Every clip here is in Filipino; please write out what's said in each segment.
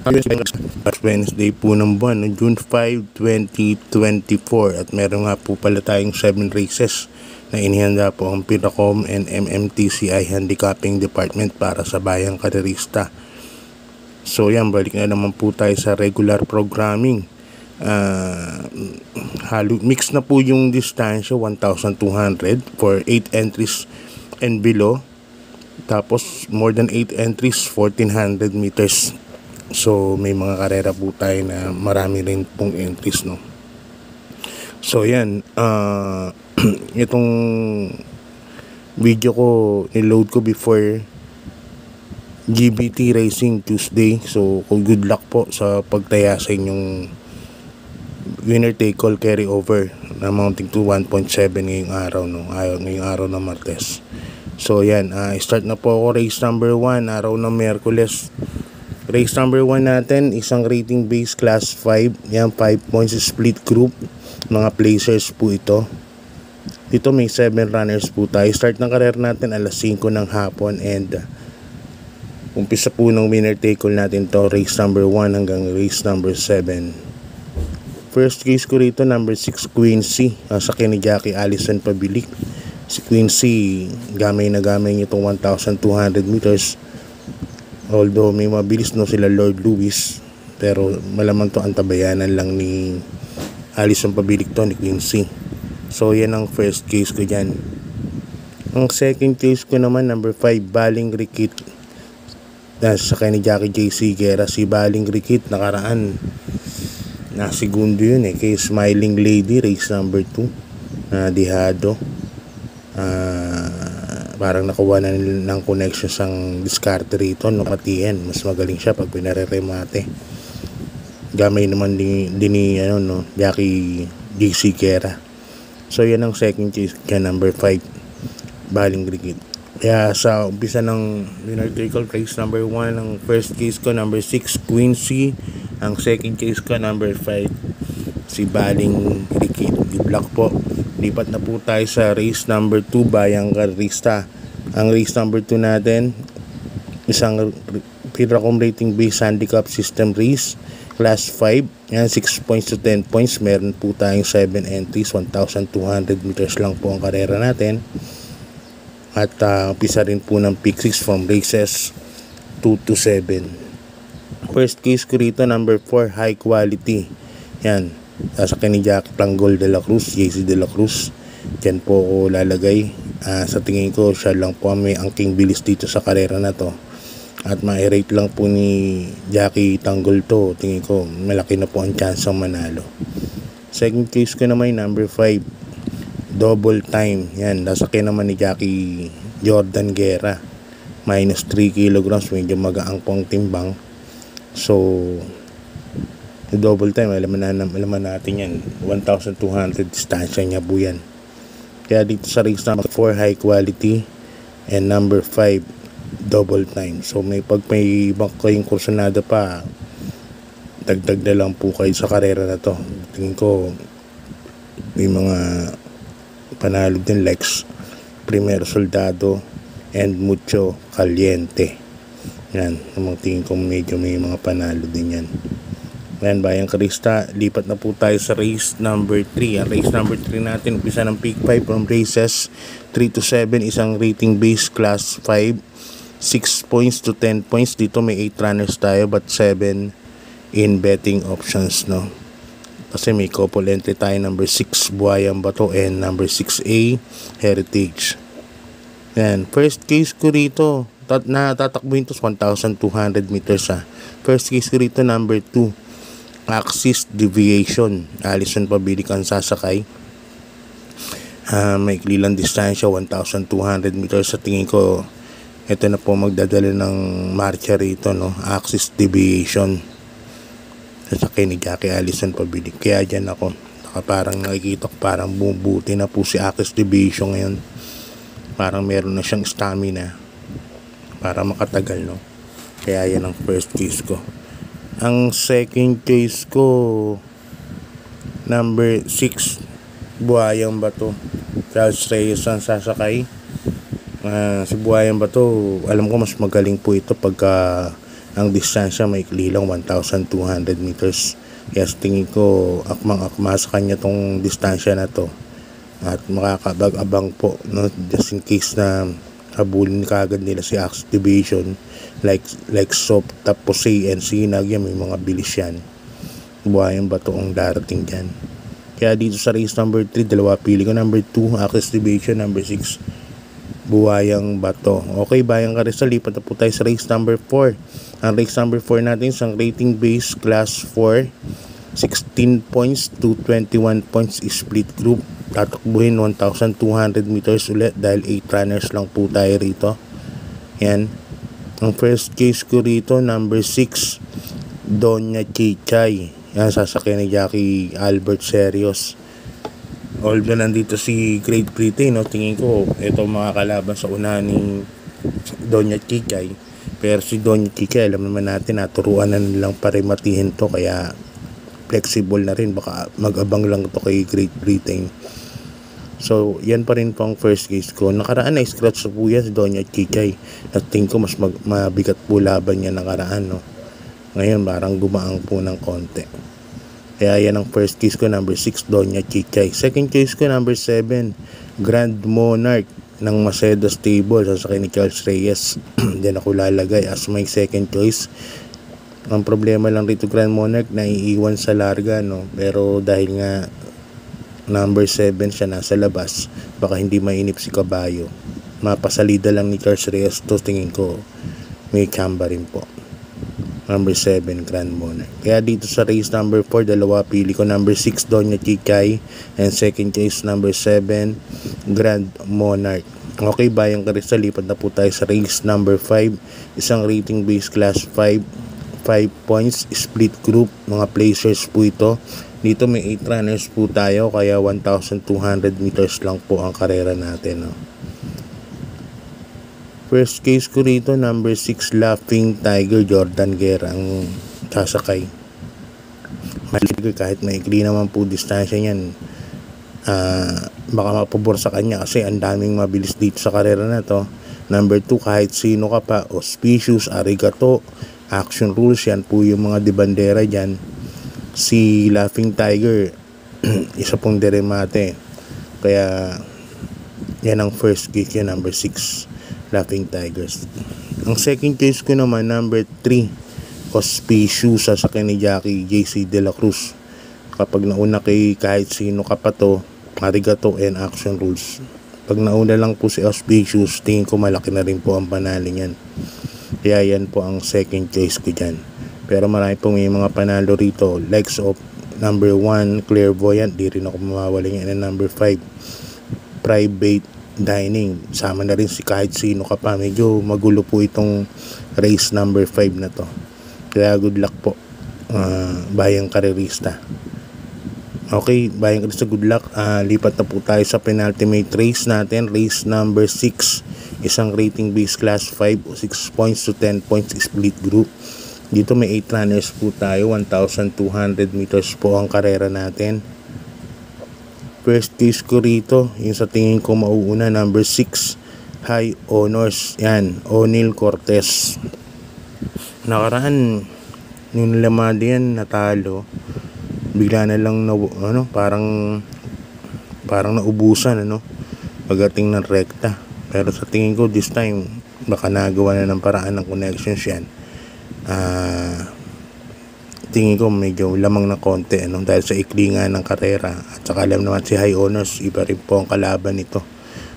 Last Wednesday po ng buwan, no? June 5, 2024. At meron nga po pala tayong 7 races na inihanda po ang Pinacom and MMTCI Handicapping Department para sa bayang karerista. So yan, balik na naman po tayo sa regular programming. Mix na po yung distansya, 1,200 for 8 entries and below. Tapos more than 8 entries, 1,400 meters. So may mga karera po tayo na marami rin pong entries, no. So yan, itong video ko niload ko before GBT Racing Tuesday. So good luck po sa pagtaya sa inyong winner take all carry over na amounting to 1.7 ngayong araw, no. Ngayong araw ng Martes. So yan, start na po ako. Race number 1, araw ng Miyerkules. Race number 1 natin, isang rating base class 5. Yan, 5 points split group. Mga placers po ito. Dito may 7 runners po tayo. Start ng karer natin alas 5 ng hapon. And umpisa po ng winner take all natin to. Race number 1 hanggang race number 7. First case ko rito, number 6 Quincy. Sa ni Jackie Allison Pabilik. Si Quincy, gamay na gamay niya itong 1,200 meters. Although may mabilis no sila Lord Lewis, pero malamang to antabayanan lang ni Allison Pabilik to, ni Quincy. So yan ang first case ko dyan. Ang second case ko naman, number 5 Baling Rikit. Sa ni Jackie J. Sigera. Si Baling Rikit nakaraan na segundo yun kay Smiling Lady, race number 2 na dihado. Parang nakuha na ng connection sang diskarte rito, no, Matien. Mas magaling siya pag pinareremate. Gamay naman din ni Jackie JC Kera. So yan ang second case kaya number 5 Baling Rikit. Kaya sa umpisa ng winner take all, race number 1, ang first case ko number 6 Quincy, ang second case ko number 5 si Baling Rikit. Di-block po. Lipat na po tayo sa race number 2, bayang karerista. Ang race number 2 natin, isang Pinacom rating base handicap system race, class 5. Yan, 6 points to 10 points. Meron po tayong 7 entries, 1,200 meters lang po ang karera natin. At umpisa rin po ng pick 6 from races 2 to 7. First case ko rito, number 4 High Quality. Yan, sa ni Jack Planggol de la Cruz, JC de la Cruz. Diyan po ako lalagay. Sa tingin ko siya lang po may angking bilis dito sa karera na to. At ma-rate lang po ni Jackie Tanggol to. Tingin ko malaki na po ang chance ng manalo. Second case ko naman number 5 Double Time. Yan, nasakyan naman ni Jackie Jordan Guerra. Minus 3 kilograms. Medyo magaang pong timbang. So Double Time, alaman natin yan, 1,200 distansya niya po yan. Kaya dito sa race number 4 High Quality and number 5 Double Time. So may ibang kayong kursunada pa, dagdag na lang po kayo sa karera na to. Tingin ko may mga panalo din, Lex Primero Soldado and Mucho Caliente. Yan, tingin ko medyo may mga panalo din yan. Ayan, bayang karista, lipat na po tayo sa race number 3. Ang race number 3 natin, umpisa ng pick 5 from races 3 to 7, isang rating base class 5, 6 points to 10 points. Dito may 8 runners tayo but 7 in betting options, no. Kasi may couple entry tayo, number 6 Buhayang Bato and number 6A Heritage. Ayan, first case ko rito, tatakbuhin to 1,200 meters First case ko rito, number 2 Axis Deviation. Allison Pabilik ang sasakay. May iklilang distansya, 1,200 meters. Sa tingin ko, ito na po magdadala ng marcha rito, no? Axis Deviation. Sasakay ni Jackie Allison Pabilik. Kaya dyan ako. Parang nakikita ko, parang bumubuti na po si Axis Deviation ngayon. Parang meron na siyang stamina para makatagal, no? Kaya yan ang first case ko. Ang second case ko, number 6 Buhayang Bato. Charles Reyes ang sasakay. Si Buhayang Bato, alam ko mas magaling po ito pagka Ang distansya maikli lang, 1,200 meters. Kaya sa tingin ko, akmang-akma sa kanya tong distansya na to. At makakabag-abang po, no? Just in case na habulin kagad nila si Axe Division like Soap, tapos and Sinag, yan, may mga bilis yan. Buhayang bato ang darating dyan. Kaya dito sa race number 3, dalawa pili ko. Number 2, Axe Division. Number 6, Buhayang bato. Okay, Bayang Karisal, lipat na po tayo sa race number 4. Ang race number 4 natin, isang rating base class 4, 16 points to 21 points split group. Tatakbuhin 1,200 meters ulit dahil 8 runners lang po tayo rito. Yan. Ang first case ko rito, number 6, Doña Chichay. Yan, sasakyan ni Jackie Albert Serios. Although nandito si Great Britain, no, tingin ko ito mga kalaban sa unahan ni Doña Chichay. Pero si Doña Chichay, alam naman natin, naturuan na nilang parimatihin to, kaya flexible na rin, baka mag-abang lang to kay Great Britain. So, yan pa rin po ang first case ko. Nakaraan na scratch po yan si Doña Chichay. At tingin ko mas mabigat po laban niya nakaraan, no. Ngayon, parang gumaang po ng konti. Kaya yan ang first case ko, number 6, Doña Chichay. Second case ko, number 7, Grand Monarch ng Maceda Stable, sasakyan ni Charles Reyes. Diyan ako lalagay as my second choice. Ang problema lang rito, Grand Monarch, naiiwan sa larga, no. Pero dahil nga number 7 siya nasa labas, baka hindi mainip si kabayo. Mapasalida lang ni Charles Reyes to, tingin ko may chamba rin po. Number 7, Grand Monarch. Kaya dito sa race number 4, dalawa pili ko, number 6, Doña Chichay, and second case, number 7, Grand Monarch. Okay, Bayang Karisal, lipat na po tayo sa race number 5. Isang rating base class 5 points split group, mga placers po ito. Dito may 8 runners po tayo, kaya 1,200 meters lang po ang karera natin, no? First case ko rito, number 6, Laughing Tiger, Jordan Guerra ang sasakay. Kahit maikli naman po distansya niyan, baka mapabor sa kanya kasi ang daming mabilis dito sa karera na to. Number 2, kahit sino ka pa, Auspicious, Arigato, Action Rules, yan po yung mga debandera dyan. Si Laughing Tiger, isa pong deremate. Kaya yan ang first case niya, number 6, Laughing Tigers. Ang second case ko naman, number 3, Auspicious, sasakyan ni Jackie JC De La Cruz. Kapag nauna kay kahit sino ka pa to, Arigato and Action Rules. Pag nauna lang po si Auspicious, tingin ko malaki na rin po ang panalo niyan. Kaya yan po ang second choice ko dyan. Pero marami pong may mga panalo rito, likes of number 1, Clairvoyant, di rin ako mawawala yan. And number 5, Private Dining, sama na rin si kahit sino ka pa. Medyo magulo po itong race number 5 na to, kaya good luck po, Bayang Karerista. Okay, Bayang Karerista, good luck. Lipat na po tayo sa penultimate race natin, race number 6, isang rating base class 5, 6 points to 10 points split group. Dito may 8 runners po tayo, 1,200 meters po ang karera natin. First case ko rito, yung sa tingin ko mauuna, number 6, High Honors. Yan, O'Neil Cortez. Nakaraan, yung lamada yan, natalo. Bigla na lang, parang naubusan, pagdating ng rekta. Pero sa tingin ko, this time, baka nagawa na ng paraan ng connections yan. Tingin ko medyo lamang na konti, dahil sa ikli nga ng karera. At saka alam naman si High Honors, iba rin po ang kalaban nito.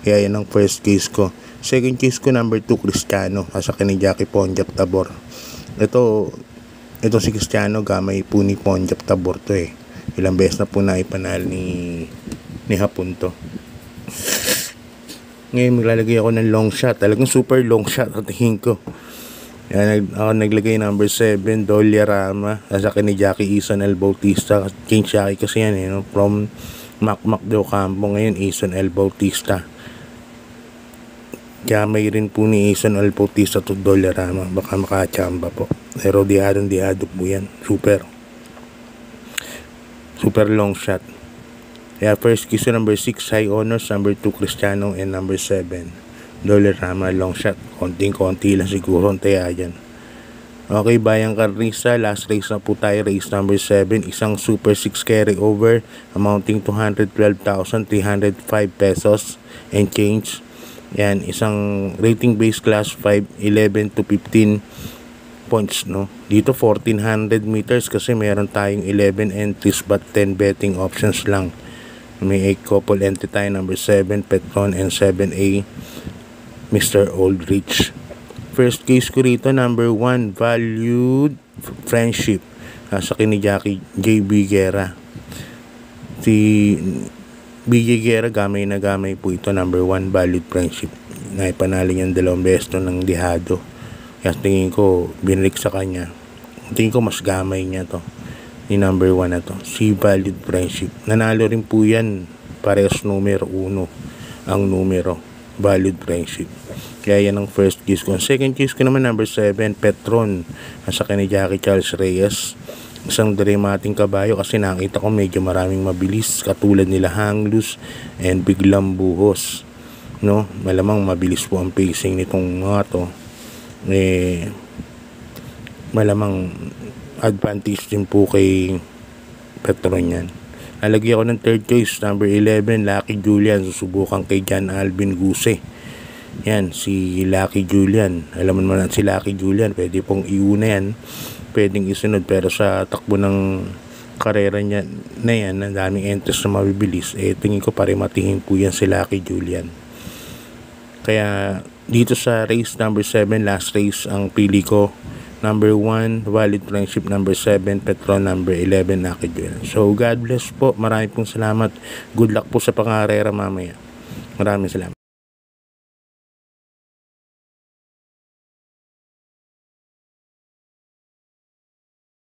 Kaya yan ang first case ko. Second case ko, number 2, Cristiano, sasakyan ni Jackie Ponjap Tabor. Ito si Cristiano, gamay po ni Ponjap Tabor to eh. Ilang beses na po na ipanal ni Hapon to. Ngayon maglalagay ako ng long shot, talagang super long shot at tingin ko. Yan, ako naglagay number 7, Dolia Rama, sasakyan ni Jackie Ison L. Bautista. King Shaki kasi yan, from Macmac de Ocampo. Ngayon Ison L. Bautista. Kaya may rin po ni Ison L. Bautista to Dolia Rama, baka makachamba po. Pero diado po yan, super long shot. Kaya first kiss number 6, High Honors, number 2, Cristiano, and number 7, Dolia Rama, long shot. Konting-konti lang siguro ang taya dyan. Okay, Bayang Karnisa, last race na po tayo, race number 7, isang Super 6 carryover amounting to 112,305 pesos and change. Yan, isang rating base class 5, 11 to 15 points, no? Dito 1400 meters kasi meron tayong 11 entries but 10 betting options lang. May 8 couple entry tayo, number 7 Petron and 7A Mr. Oldrich. First case ko rito, number 1 Valued Friendship, sa ni Jackie J.B. Guerra. Si BJ Guerra, gamay na gamay po ito, number 1 Valued Friendship. Naipanalo niyan 2 beses ng dihado. Kaya tingin ko binalik sa kanya, tingin ko mas gamay niya to, ni number 1 na to, si Valued Friendship. Nanalo rin po yan, parehas numero 1 ang numero, Valued Friendship. Kaya yan ang first case ko. Second case ko naman, number 7 Petron, sa ni Jackie Charles Reyes. Isang dramating kabayo kasi nakita ko medyo maraming mabilis katulad nila Hanglus and Biglang Buhos, no? Malamang mabilis po ang pacing nitong mga to. Malamang advantage din po kay Petron yan. Lalagyan ko ng third choice, number 11 Lucky Julian, susubukan kay John Alvin Guse. Yan, si Lucky Julian, alam mo naman si Lucky Julian, pwede pong iuna yan, pwedeng isunod, pero sa takbo ng karera niya na yan, ang daming entries na mabibilis, tingin ko parimatihin po yan si Lucky Julian. Kaya dito sa race number 7, last race, ang pili ko, number 1 Valued Friendship, number 7 Petron, number 11 Lucky Julian. So God bless po, marami pong salamat, good luck po sa pangarera mamaya. Maraming salamat.